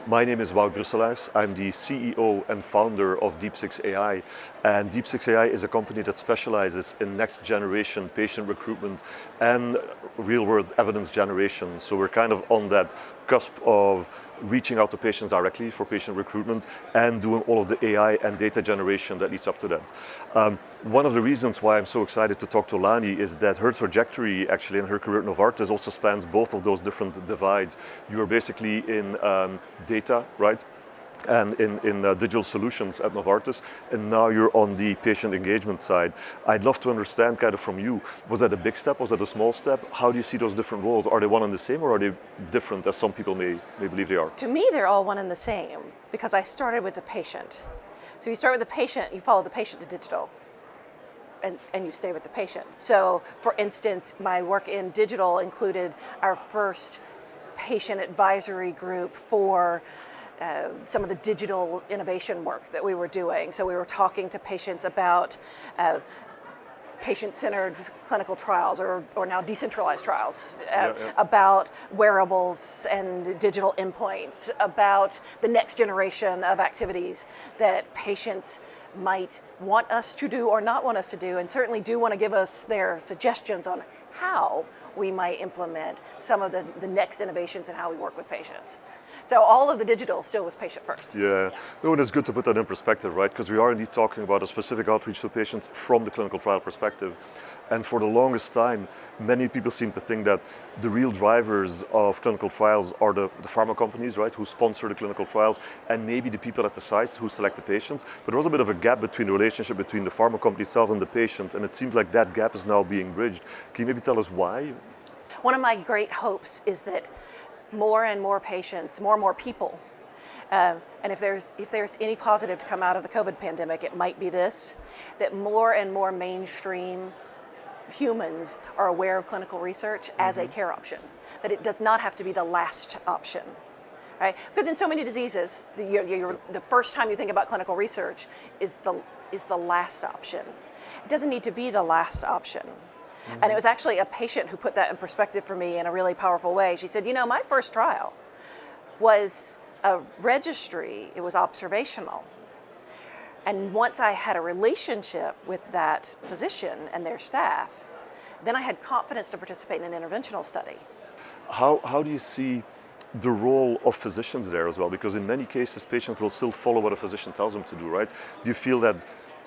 My name is Wout Brusselaers. I'm the CEO and founder of Deep6 AI. And Deep6 AI is a company that specializes in next generation patient recruitment and real world evidence generation. So we're kind of on that cusp of reaching out to patients directly for patient recruitment and doing all of the AI and data generation that leads up to that. One of the reasons why I'm so excited to talk to Lani is that her trajectory actually in her career at Novartis also spans both of those different divides. You are basically in data, right? And in digital solutions at Novartis, and now you're on the patient engagement side. I'd love to understand kind of from you, was that a big step, was that a small step? How do you see those different roles? Are they one and the same, or are they different as some people may believe they are? To me, they're all one and the same, because I started with the patient. So you start with the patient, you follow the patient to digital, and you stay with the patient. So for instance, my work in digital included our first patient advisory group for some of the digital innovation work that we were doing. So we were talking to patients about patient-centered clinical trials, or now decentralized trials, about wearables and digital endpoints, about the next generation of activities that patients might want us to do or not want us to do, and certainly do want to give us their suggestions on how we might implement some of the next innovations in how we work with patients. So all of the digital still was patient first. Yeah. No, and it's good to put that in perspective, right? Because we are indeed talking about a specific outreach to patients from the clinical trial perspective. And for the longest time, many people seem to think that the real drivers of clinical trials are the pharma companies, right, who sponsor the clinical trials, and maybe the people at the site who select the patients. But there was a bit of a gap between the relationship between the pharma company itself and the patient, and it seems like that gap is now being bridged. Can you maybe tell us why? One of my great hopes is that more and more patients, more and more people, and if there's any positive to come out of the COVID pandemic, it might be this, that more and more mainstream humans are aware of clinical research as a care option, that it does not have to be the last option, right? Because in so many diseases, the first time you think about clinical research is the last option. It doesn't need to be the last option. And it was actually a patient who put that in perspective for me in a really powerful way. She said, you know, my first trial was a registry, it was observational. And once I had a relationship with that physician and their staff, then I had confidence to participate in an interventional study. How do you see the role of physicians there as well? Because in many cases, patients will still follow what a physician tells them to do, right? Do you feel that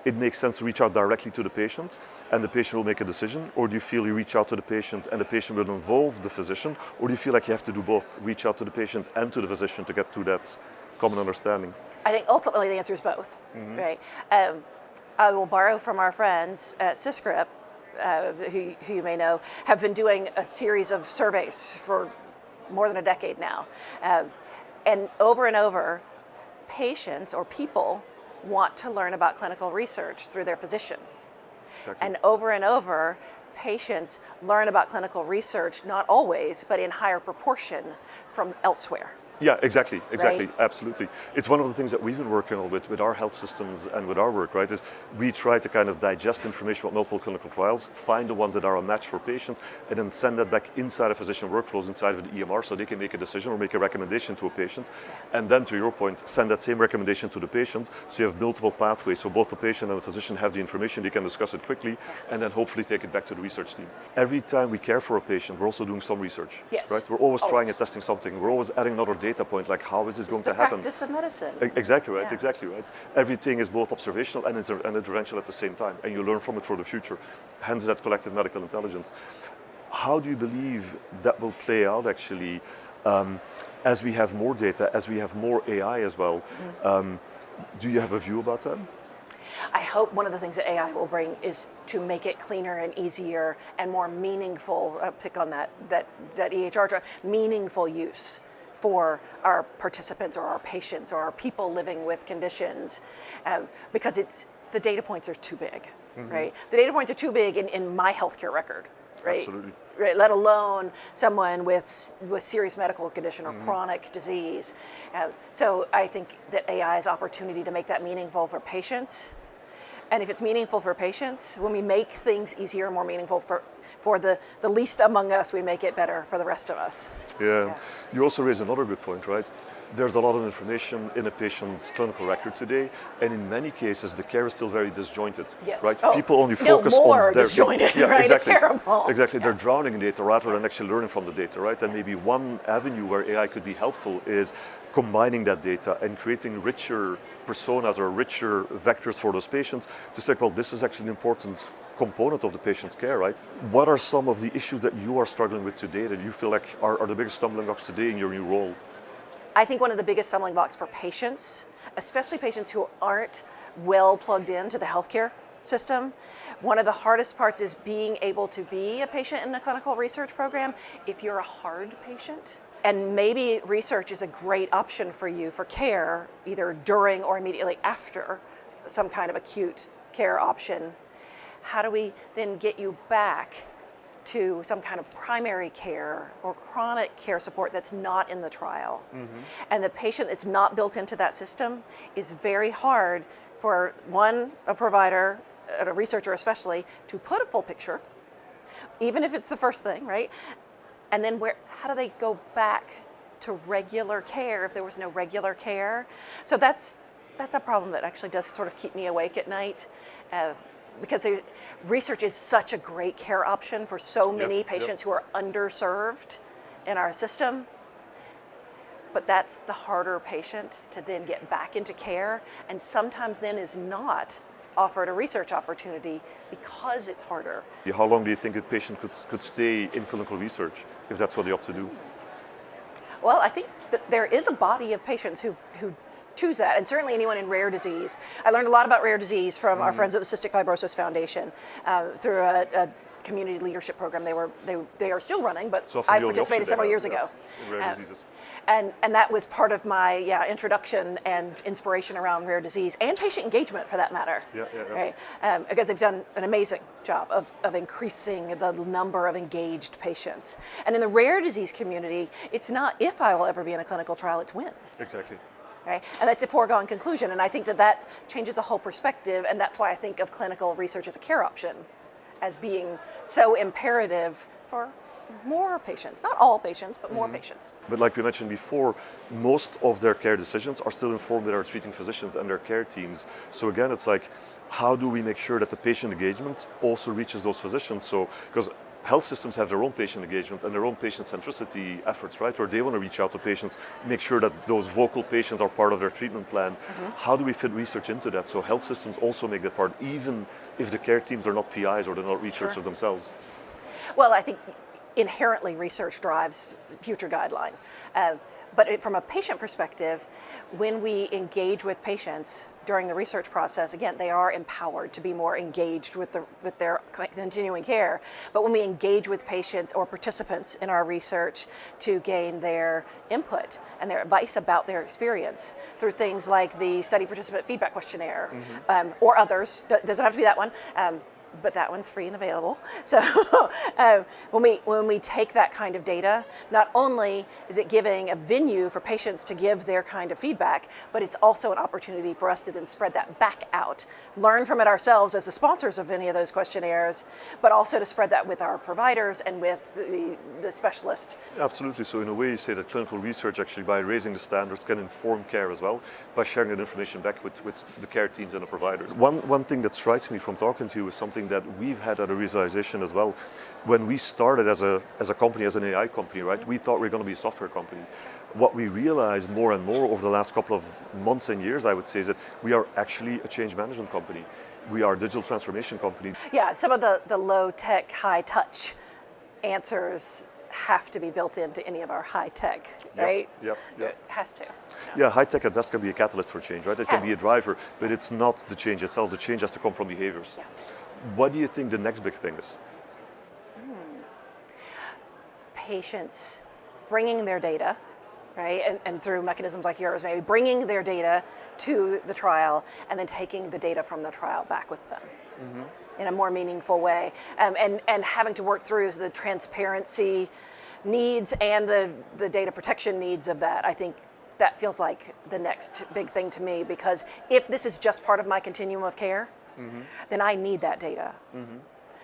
it makes sense to reach out directly to the patient and the patient will make a decision? Or do you feel you reach out to the patient and the patient will involve the physician? Or do you feel like you have to do both, reach out to the patient and to the physician to get to that common understanding? I think ultimately the answer is both, right? I will borrow from our friends at Syscript, who you may know, have been doing a series of surveys for more than a decade now. And over, patients or people want to learn about clinical research through their physician. Exactly. And over, patients learn about clinical research, not always, but in higher proportion from elsewhere. Yeah, exactly, Right? Absolutely. It's one of the things that we've been working on with our health systems and with our work, right, is we try to kind of digest information about multiple clinical trials, find the ones that are a match for patients, and then send that back inside of physician workflows, inside of the EMR, so they can make a decision or make a recommendation to a patient. And then, to your point, send that same recommendation to the patient, so you have multiple pathways, so both the patient and the physician have the information, they can discuss it quickly, and then hopefully take it back to the research team. Every time we care for a patient, we're also doing some research, yes. right? We're always trying and testing something. We're always adding another data point, like how is this going to happen? Practice of medicine. Exactly right, exactly right. Everything is both observational and interventional at the same time, and you learn from it for the future, hence that collective medical intelligence. How do you believe that will play out actually as we have more data, as we have more AI as well? Do you have a view about that? I hope one of the things that AI will bring is to make it cleaner and easier and more meaningful, pick on that EHR drug, meaningful use for our participants or our patients or our people living with conditions, because the data points are too big, right? The data points are too big in my healthcare record, right? Absolutely. Right, let alone someone with serious medical condition or chronic disease. So I think that AI's opportunity to make that meaningful for patients. And if it's meaningful for patients, when we make things easier and more meaningful for the least among us, we make it better for the rest of us. Yeah. You also raise another good point, right? there's a lot of information in a patient's clinical record today, and in many cases the care is still very disjointed. Yes. Right? Oh, People only focus more on their disjointed, yeah, right? exactly. It's terrible. Exactly. Yeah. They're drowning in data rather than actually learning from the data, right? And maybe one avenue where AI could be helpful is combining that data and creating richer personas or richer vectors for those patients to say, well, this is actually an important component of the patient's care, right? What are some of the issues that you are struggling with today that you feel like are the biggest stumbling blocks today in your new role? I think one of the biggest stumbling blocks for patients, especially patients who aren't well plugged into the healthcare system, one of the hardest parts is being able to be a patient in a clinical research program if you're a hard patient. And maybe research is a great option for you for care, either during or immediately after some kind of acute care option. How do we then get you back to some kind of primary care or chronic care support that's not in the trial? And the patient that's not built into that system is very hard for a provider, a researcher especially, to put a full picture, even if it's the first thing, right? And then how do they go back to regular care if there was no regular care? So that's a problem that actually does sort of keep me awake at night. Because research is such a great care option for so many patients who are underserved in our system. But that's the harder patient to then get back into care, and sometimes then is not offered a research opportunity because it's harder. How long do you think a patient could stay in clinical research if that's what they opt to do? Well, I think that there is a body of patients who choose that, and certainly anyone in rare disease. I learned a lot about rare disease from our friends at the Cystic Fibrosis Foundation through a community leadership program they are still running, but So I participated several years ago. In rare diseases. And that was part of my introduction and inspiration around rare disease and patient engagement, for that matter. Right? Because they've done an amazing job of increasing the number of engaged patients. And in the rare disease community, it's not if I will ever be in a clinical trial, it's when. Exactly. Right? And that's a foregone conclusion. And I think that changes the whole perspective. And that's why I think of clinical research as a care option, as being so imperative for more patients. Not all patients, but more patients. But like we mentioned before, most of their care decisions are still informed by their treating physicians and their care teams. So again, it's like, how do we make sure that the patient engagement also reaches those physicians? So, because health systems have their own patient engagement and their own patient centricity efforts, right? Where they want to reach out to patients, make sure that those vocal patients are part of their treatment plan. How do we fit research into that so health systems also make that part, even if the care teams are not PIs or they're not researchers themselves? Well, I think inherently research drives future guideline. But from a patient perspective, when we engage with patients during the research process, again, they are empowered to be more engaged with their continuing care. But when we engage with patients or participants in our research to gain their input and their advice about their experience through things like the study participant feedback questionnaire or others, doesn't have to be that one, but that one's free and available. So when we take that kind of data, not only is it giving a venue for patients to give their kind of feedback, but it's also an opportunity for us to then spread that back out, learn from it ourselves as the sponsors of any of those questionnaires, but also to spread that with our providers and with the specialist. Absolutely. So in a way, you say that clinical research actually, by raising the standards, can inform care as well, by sharing that information back with the care teams and the providers. One thing that strikes me from talking to you is something that we've had at a realization as well. When we started as a company, as an AI company, right, we thought we were going to be a software company. What we realized more and more over the last couple of months and years, I would say, is that we are actually a change management company. We are a digital transformation company. Yeah, some of the low-tech, high-touch answers have to be built into any of our high-tech, right? Yep. It has to. Yeah, high-tech at best can be a catalyst for change, right? It can be a driver, but it's not the change itself. The change has to come from behaviors. Yeah. What do you think the next big thing is? Patients bringing their data, right, and through mechanisms like yours, maybe bringing their data to the trial and then taking the data from the trial back with them in a more meaningful way, and having to work through the transparency needs and the data protection needs of that. I think that feels like the next big thing to me, because if this is just part of my continuum of care, then I need that data.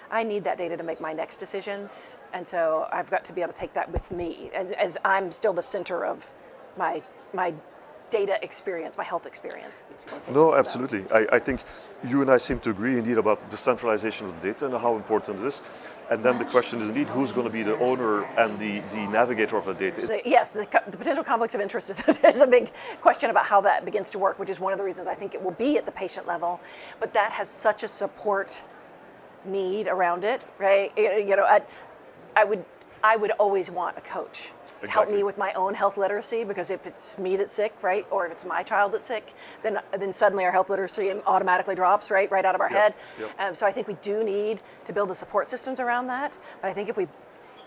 I need that data to make my next decisions, and so I've got to be able to take that with me, and as I'm still the center of my my data experience, my health experience. No, absolutely. I think you and I seem to agree indeed about the centralization of data and how important it is. And then the question is indeed who's going to be the owner and the navigator of the data. Yes, the potential conflicts of interest is a big question about how that begins to work, which is one of the reasons I think it will be at the patient level. But that has such a support need around it, right? I would always want a coach to help me with my own health literacy, because if it's me that's sick, right, or if it's my child that's sick, then suddenly our health literacy automatically drops, right out of our head. So I think we do need to build the support systems around that. But I think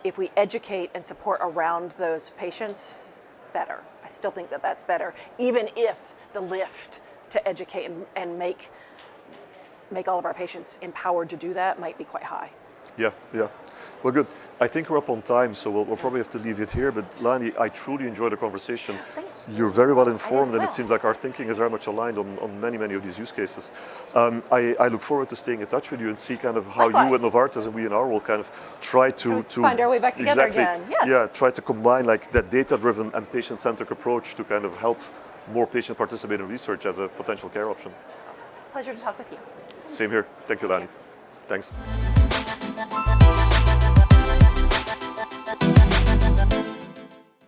if we educate and support around those patients, better. I still think that that's better, even if the lift to educate and make all of our patients empowered to do that might be quite high. Yeah. Well, good. I think we're up on time, so we'll probably have to leave it here. But Lani, I truly enjoyed the conversation. Thank you. You're very well informed, and well. it seems like our thinking is very much aligned on many of these use cases. I look forward to staying in touch with you and see kind of how Likewise. you at Novartis and we in our will kind of try to find our way back together again. Yes. Yeah, try to combine like that data-driven and patient-centric approach to kind of help more patients participate in research as a potential care option. Pleasure to talk with you. Same here. Thank you, Lani. Thanks.